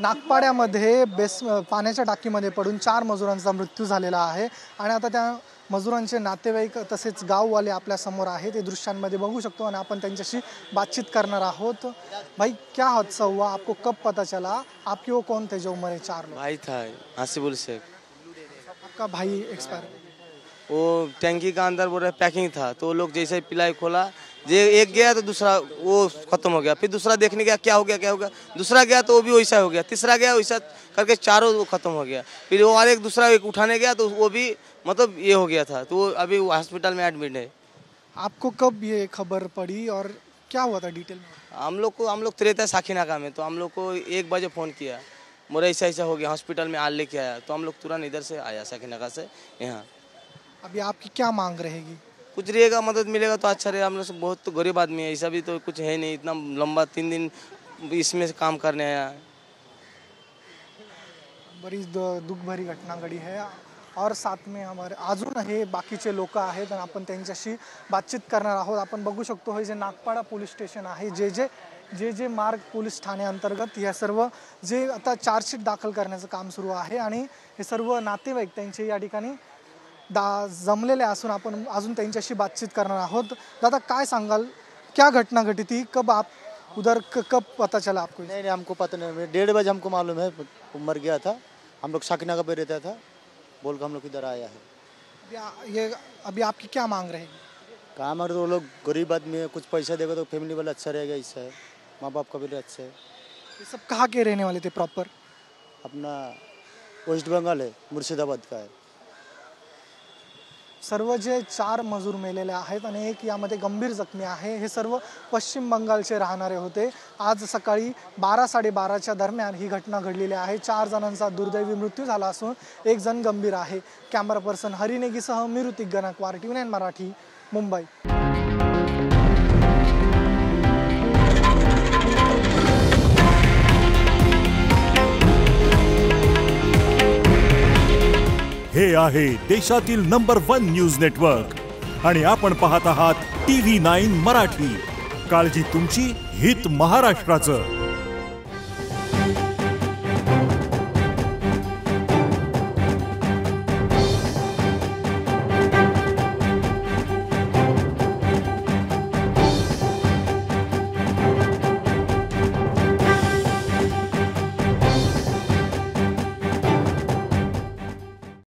नागपाड्यामध्ये पाण्याच्या टाकीमध्ये पडून 4 मजुरांचा मृत्यू झालेला आहे आणि आता त्या मजुरांचे नातेवाईक तसेच गाववाले आपल्या समोर आहेत। ते दृश्यांमध्ये बघू शकतो आणि आपण त्यांच्याशी बातचीत करणार आहोत। भाई, क्या हादसा हुआ, आपको कब पता चला, आपके वो कौन थे जो मरे 4 लोग? भाई था हासिबुल शेख। आपका भाई एक्सपायर? वो टैंकी का अंदर बोल रहे पैकिंग था, तो वो लोग जैसे ही पिलाई खोला, जे एक गया तो दूसरा वो खत्म हो गया, फिर दूसरा देखने गया क्या हो गया, दूसरा गया तो वो भी वैसा हो गया, तीसरा गया वैसा करके चारों वो खत्म हो गया। फिर वो और एक दूसरा एक उठाने गया तो वो भी मतलब ये हो गया था, तो वो अभी वो हॉस्पिटल में एडमिट है। आपको कब ये खबर पड़ी और क्या हुआ था डिटेल में? हम लोग त्रेता साखीनाका में, तो हम लोग को 1 बजे फ़ोन किया, मोरा ऐसा हो गया, हॉस्पिटल में आज लेके आया, तो हम लोग तुरंत इधर से आया साखीनाका से यहाँ। अभी आपकी क्या मांग रहेगी? कुछ रहेगा, मदद मिलेगा तो अच्छा रहेगा। हम लोग बहुत तो गरीब आदमी है, ऐसा भी तो कुछ है नहीं, इतना लंबा 3 दिन इसमें से काम करने आया। बरीच दुःख भरी घटना घडी है और साथ में हमारे अजून हे बाकीचे लोक आहेत आणि आपण त्यांच्याशी बातचीत करणार आहोत। आपण बघू शकतो हे जे नागपाडा पोलीस स्टेशन आहे, जे मार्ग पोलीस ठाणे अंतर्गत या सर्व जे आता चार्जशीट दाखल करण्याचं काम सुरू आहे आणि हे सर्व नातेवाईक त्यांचे या ठिकाणी जमलेले असून आपण अजून त्यांच्याशी बातचीत करणार आहोत। दादा, काय सांगाल, क्या घटना घटी थी, कब आप उधर कब पता चला आपको? नहीं, हमको पता नहीं, 1:30 बजे हमको मालूम है वो मर गया था। हम लोग साकिनाका पे रहता था, बोल कर हम लोग इधर आया है। अभी आपकी क्या मांग रहेगी? काम अगर वो लोग गरीब आदमी है, कुछ पैसा देगा तो फैमिली वाला अच्छा रहेगा, इससे है माँ बाप का भी अच्छा है। ये सब कहाँ के रहने वाले थे प्रॉपर? अपना वेस्ट बंगाल है, मुर्शिदाबाद का है। सर्व जे 4 मजूर मेलेले आहेत आणि एक यामध्ये गंभीर जखमी आहे, हे सर्व पश्चिम बंगालचे राहणारे होते। आज सकाळी 12-12:30च्या दरम्यान ही घटना घडलेली आहे। 4 जणांचा दुर्दैवी मृत्यू झाला असून 1 जण गंभीर आहे। कॅमेरा पर्सन हरिनेगीसह मी ऋतिक गणकवार, TV9 मराठी, मुंबई। हे आहे देशातील नंबर 1 न्यूज नेटवर्क आणि आपण पाहत आहात TV9 मराठी। काळजी तुमची, हित महाराष्ट्राचं।